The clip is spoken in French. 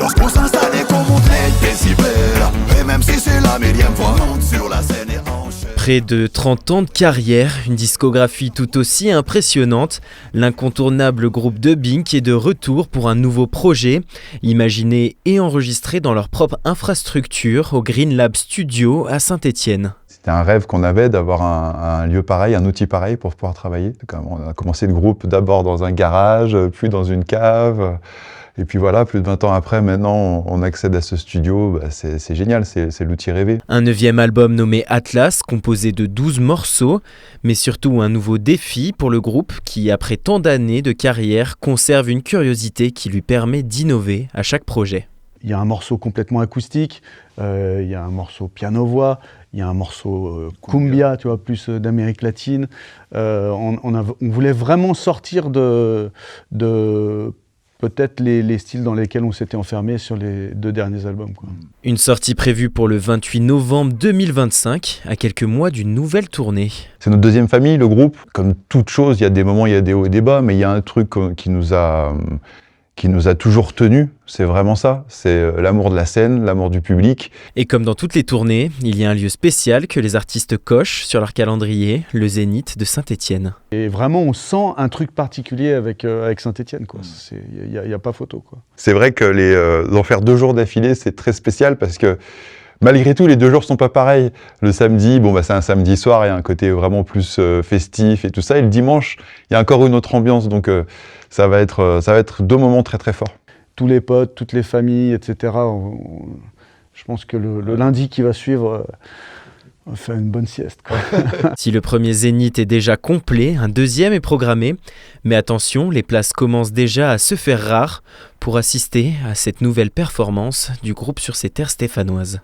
Lorsqu'on s'installe et qu'on monte les décibels, et même si c'est la millième fois, on monte sur la scène et enchaîne. Près de 30 ans de carrière, une discographie tout aussi impressionnante, l'incontournable groupe de Bink est de retour pour un nouveau projet, imaginé et enregistré dans leur propre infrastructure au Green Lab Studio à Saint-Étienne. C'était un rêve qu'on avait d'avoir un lieu pareil, un outil pareil pour pouvoir travailler. On a commencé le groupe d'abord dans un garage, puis dans une cave. Et puis voilà, plus de 20 ans après, maintenant, on accède à ce studio. C'est génial, c'est l'outil rêvé. Un 9e album nommé Atlas, composé de 12 morceaux, mais surtout un nouveau défi pour le groupe qui, après tant d'années de carrière, conserve une curiosité qui lui permet d'innover à chaque projet. Il y a un morceau complètement acoustique, il y a un morceau piano-voix, il y a un morceau cumbia, tu vois, plus d'Amérique latine. On voulait vraiment sortir de peut-être les styles dans lesquels on s'était enfermé sur les 2 derniers albums, quoi. Une sortie prévue pour le 28 novembre 2025, à quelques mois d'une nouvelle tournée. C'est notre deuxième famille, le groupe. Comme toute chose, il y a des moments, il y a des hauts et des bas, mais il y a un truc qui nous a toujours tenus, c'est vraiment ça, c'est l'amour de la scène, l'amour du public. Et comme dans toutes les tournées, il y a un lieu spécial que les artistes cochent sur leur calendrier, le Zénith de Saint-Étienne. Et vraiment, on sent un truc particulier avec Saint-Étienne, quoi. Il y a pas photo, quoi. C'est vrai que d'en faire 2 jours d'affilée, c'est très spécial parce que malgré tout, les 2 jours sont pas pareils. Le samedi, c'est un samedi soir, il y a un côté vraiment plus festif et tout ça. Et le dimanche, il y a encore une autre ambiance. Donc ça va être 2 moments très très forts. Tous les potes, toutes les familles, etc. Je pense que le lundi qui va suivre, on va faire une bonne sieste, quoi. Si le premier Zénith est déjà complet, un deuxième est programmé. Mais attention, les places commencent déjà à se faire rares pour assister à cette nouvelle performance du groupe sur ces terres stéphanoises.